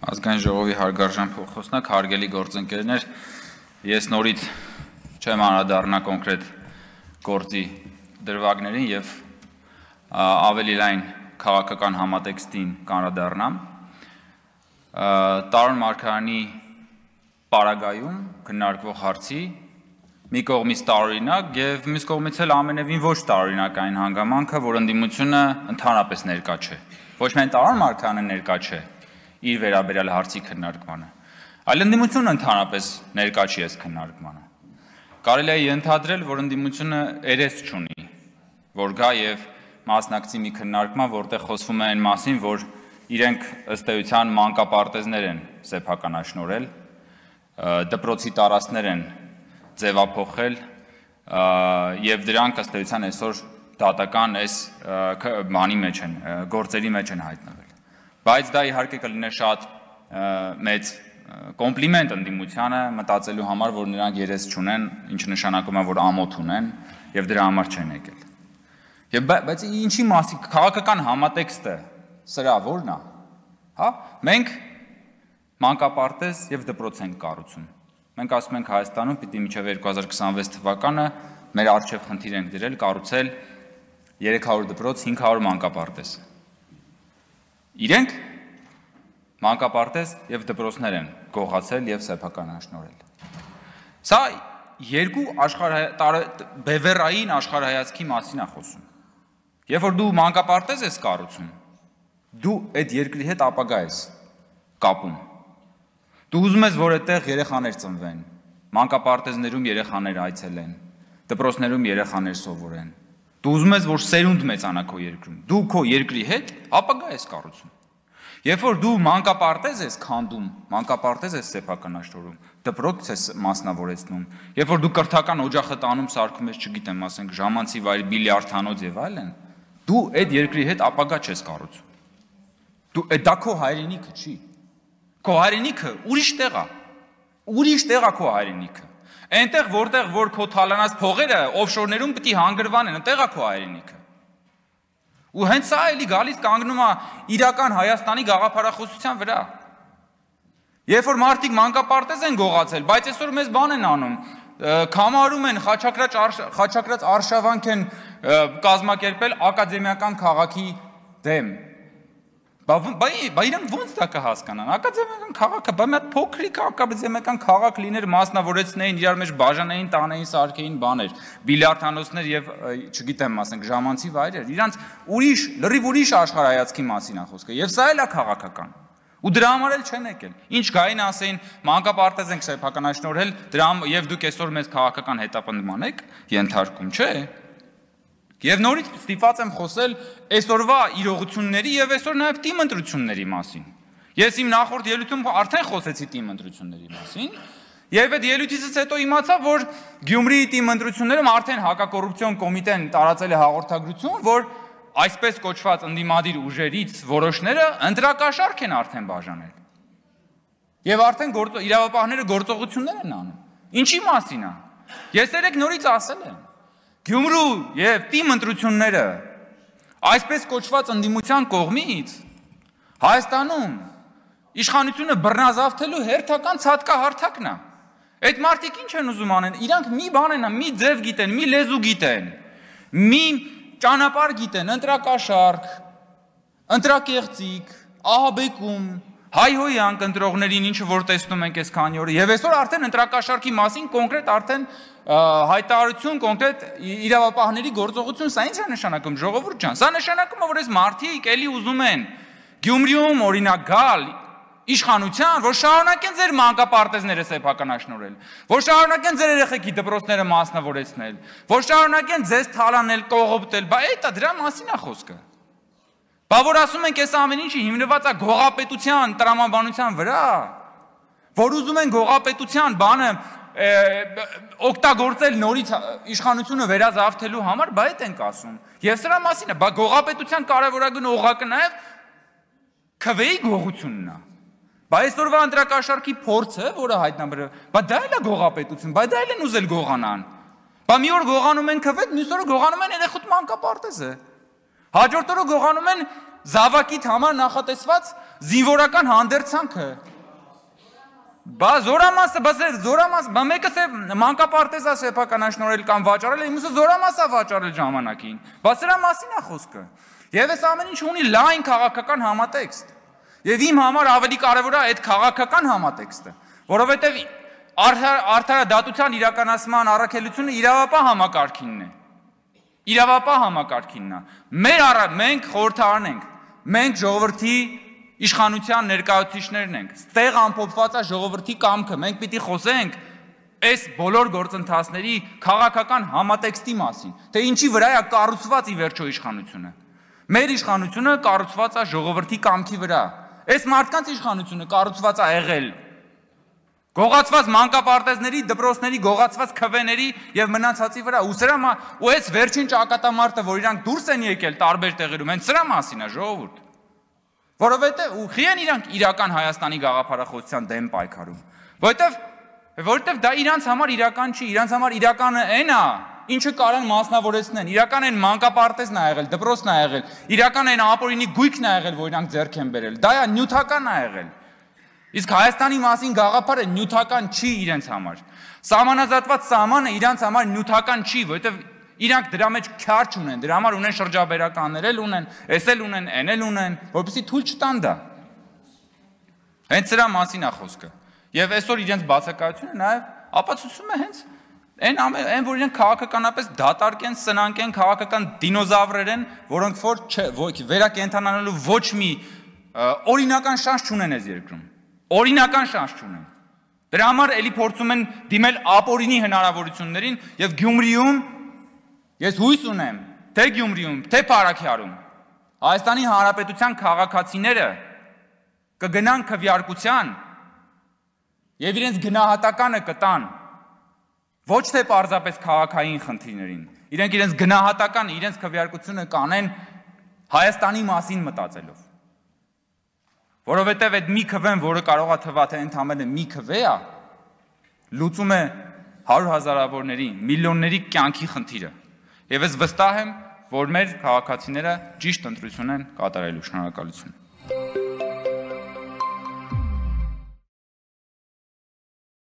Ազգային ժողովի հարգարժան փոխոսնակ, հարգելի գործընկերներ, ես նորից չեմ անդրադառնա կոնկրետ գործի դրվագներին եւ ավելի լայն քաղաքական համատեքստին անդրադառնամ։ Տարոն Մարգարյանի պարագայում քննարկվող հարցի մի կողմից տարօրինակ եւ մյուս կողմից էլ ամենևին ոչ տարօրինակ այն հանգամանքը, որ ընդդիմությունը ընդհանրապես ներկա չէ։ Ոչ միայն Տարոն Մարգարյանը ներկա չէ իր վերաբերյալ հարցի քննարկմանը, այլ ընդդիմությունը ընդհանրապես ներկա չի այս քննարկմանը։ Կարելի է ենթադրել, որ ընդդիմությունը երես չունի, որ գա եւ մասնակցի մի քննարկման, որտեղ խոսվում է այն մասին, որ իրենք ըստ էության մանկապարտեզներ են սեփականաշնորհել, դպրոցի տարածքներ են ձևափոխել եւ դրանք ըստ էության այսօր դատական այս բանի մեջ են, գործերի մեջ են հայտնվել։ Բայց դա իհարկե կլիներ շատ մեծ կոմպլիմենտ ընդդիմությանը մտածելու համար, որ նրանք երես չունեն, ինչը նշանակում է, որ ամոթ ունեն եւ դրա համար չեն եկել։ Բայց ինչի մասի քաղաքական համատեքստը սրա որն է, հա? Մենք մանկապարտեզ եւ դպրոց ենք կառուցում։ Մենք ասում ենք Հայաստանում պիտի մինչեւ 2026 թվականը մեր արժեվ խնդիր ենք դրել կառուցել 300 դպրոց, 500 մանկապարտեզ։ Իրենք մանկապարտեզ եւ դպրոցներ են գողացել եւ սեփականաշնորհել։ Սա երկու բևեռային աշխարհայացքի մասին է խոսում։ Երբ որ դու մանկապարտեզ ես կառուցում, դու այդ երկրի հետ ապագա ես կապում։ Դու ուզում ես, որ այդտեղ երեխաներ ծնվեն, մանկապարտեզներում երեխաներ այցելեն, դպրոցներում երեխաներ սովորեն։ Դու ուզում ես, որ սերունդ մեծանա քո երկրում։ Դու քո երկրի հետ ապագա ես կառուցում։ Երբ որ դու մանկապարտեզ ես քանդում, մանկապարտեզ ես սեփականաշնորհում, դպրոց ես մասնավորեցնում, երբ որ դու կրթական օջախը տանում սարքում ես, չգիտեմ, ասենք ժամանցի վայր, բիլիարդանոց եւ այլն, դու այդ երկրի հետ ապագա չես կառուցում։ Դու դա քո հայրենիքը չի։ Քո հայրենիքը ուրիշ տեղ է։ Ուրիշ տեղ է քո հայրենիքը։ Այնտեղ որտեղ որ քո թալանած փողերը օֆշորներում պիտի հանգրվան են, այնտեղ է քո հայրենիքը։ Ու հենց սա էլի գալիս կանգնում է իրական Հայաստանի գաղափարախոսության վրա։ Երբ որ մարդիկ մանկապարտեզ են գողացել, բայց այսօր մեզ բան են անում, քամարում են, խաչակրած արշավանք են կազմակերպել ակադեմիական քաղաքի դեմ։ Բա իրենք ո՞նց դա կհասկանան։ Ակադեմիական քաղաքը, բա մի հատ փոքրիկ ակադեմիական քաղաք լիներ, մասնավորեցնեին, իրար մեջ բաժանեին, տանեին, սարքեին բաներ, բիլիարդանոցներ եւ չգիտեմ, ասենք ժամանցի վայրեր։ Իրանց ուրիշ, լրիվ ուրիշ աշխարհայացքի մասին է խոսքը։ Եվ սա էլ է քաղաքական։ Ու դրա համար էլ չեն եկել։ Ինչ գային ասեին, մանկապարտեզ ենք սեփականաշնորհել, դրա եւ դուք այսօր մեզ քաղաքական հետապնդման եք ենթարկում, չէ՞։ Եվ նորից ստիպված եմ խոսել այսօրվա իրողությունների եւ այսօր նաեւ թիմ ընտրությունների մասին։ Ես իմ նախորդ ելույթում արդեն խոսեցի թիմ ընտրությունների մասին, եւ այդ ելույթից հետո իմացա, որ Գյումրիի թիմ ընտրություններում արդեն հակակոռուպցիոն կոմիտեն տարածել է հաղորդագրություն, որ այսպես կոչված ընդդիմադիր ուժերից որոշները ընտրակաշարք են արդեն բաժանել։ Եվ արդեն իրավապահները գործողություններ են անում։ Ինչի մասին է։ Ես երեք նորից ասել եմ Գյումրու եւ թիմ ընտրությունները այսպես կոչված ընդդիմության կողմից Հայաստանում իշխանությունը բռնազավթելու հերթական ցածկահարթակն է։ Այդ մարդիկ ինչ են ուզում անեն։ Իրանք մի բան են, մի ձև գիտեն, մի լեզու գիտեն, մի ճանապարհ գիտեն, ընտրակաշարք, ընտրակեղծիկ, ահաբեկում, հայհոյանք ընտրողներին, ինչը որ տեսնում ենք այս քանի օրը։ Եվ այսօր արդեն ընտրակաշարքի մասին կոնկրետ արդեն հայտարարություն, կոնկրետ իրավապահների գործողություն, սա ինչ է նշանակում, ժողովուրդ ջան։ Սա նշանակում է, որ այս մարդիկ էլի ուզում են Գյումրիում օրինակ գալ իշխանության, որ շարունակեն ձեր մանկապարտեզները սեփականաշնորհել, որ շարունակեն ձեր երեխեքի դպրոցները մասնավորեցնել, որ շարունակեն ձեզ թալանել, կողոպտել, բա էտա դրա մասին է խոսքը։ Բա որ ասում ենք այս ամեն ինչը հիմնված է գողապետության տրամաբանության վրա, որ ուզում են գողապետության բանը օգտագործել նորից իշխանությունը վերազավթելու համար, բա այդ ենք ասում։ Եվ սրա մասին է, բա գողապետության կարևորագույն օղակը նաև քվեի գողությունն է։ Բա այսօրվա ընտրակաշարքի փորձը, որը հայտնաբերել, բա դա էլ է գողապետություն, բա դա էլ են ուզել գողանան։ Բա մի օր գողանում են քվեդ, մյուս օրը գողանում են երեխուտ մանկապարտեզը։ Հաջորդ օրը գողանում են զավակիդ համար նախատեսված զինվորական հանդերձանքը։ Բա զորամասը, մեկը մանկապարտեզ է սեփականաշնորհել կամ վաճառել, մյուսը զորամաս է վաճառել ժամանակին։ Բա սրա մասին է խոսքը։ Եվ այս ամեն ինչ ունի լայն քաղաքական համատեքստ։ Եվ իմ համար ավելի կարևոր է այդ քաղաքական համատեքստը, որովհետև արդարադատության իրականացման առաքելությունը իրավապահ համակարգինն է։ Իրավապահ համակարգինն է։ Մենք խորհրդարան ենք, մենք ժողովրդի իշխանության ներկայացուցիչներն ենք, ստեղ ամփոփված է ժողովրդի կամքը, մենք պիտի խոսենք այս բոլոր գործընթացների քաղաքական համատեքստի մասին, թե ինչի վրա է կառուցված ի վերջո իշխանությունը։ Մեր իշխանությունը կառուցված է ժողովրդի կամքի վրա։ Այս մարդկանց իշխանությունը կառուցված է եղել գողացված մանկապարտեզների, դպրոցների, գողացված քվեների եւ մնացածի վրա։ Ու այս վերջին ճակատամարտը, որ իրանք դուրս են եկել տարբեր տեղերում, հենց սրա մասին է ժողովուրդ։ Որովհետև ուղի են իրանք իրական Հայաստանի գաղափարախոսության դեմ պայքարում, որովհետև դա իրանց համար իրական չի, իրանց համար իրականը այն է, ինչը կարան մասնավորեցնեն, իրական այն մանկապարտեզն է եղել, դպրոցն է եղել, իրական այն ապօրինի գույքն է եղել, որ իրանք ձեռք են բերել, դա է նյութական է եղել։ Իսկ Հայաստանի մասին գաղափարը նյութական չի իրենց համար։ Սահմանազատված սահմանը իրանց համար նյութական չի, որովհետև իրանք դրա մեջ քյար չունեն, դրա համար ունեն շրջաբերականներ էլ ունեն, էս էլ ունեն, այն էլ ունեն, որպեսզի թույլ չտան դա։ Հենց սրա մասին է խոսքը։ Եվ այսօր իրենց բացակայությունը նաև ապացուցում է հենց այն, որ իրենք քաղաքականապես դատարկ են, սնանկ են, քաղաքական դինոզավրեր են, որոնք որ վերակենդանանալու ոչ մի օրինական շանս չունեն այս երկրում։ Օրինական շանս չունեն։ Դրա համար էլի փորձում են դիմել ապօրինի հնարավորություններին եւ Գյումրիում ես հույս ունեմ, թե Գյումրիում, թե Փարաքյարում Հայաստանի Հանրապետության քաղաքացիները կգնան քվեարկության եւ իրենց գնահատականը կտան ոչ թե պարզապես քաղաքային խնդիրներին, իրենք իրենց գնահատականը, իրենց քվեարկությունը կանեն Հայաստանի մասին մտածելով։ Որովհետև այդ մի քվեն, որը կարող է թվա թե ընդամենը մի քվե է, լուծում է 100,000-ավորների, միլիոնների կյանքի խնդիրը։ Եվ ես վստահ եմ, որ մեր քաղաքացիները ճիշտ ընտրություն են կատարելու։ Շնորհակալություն։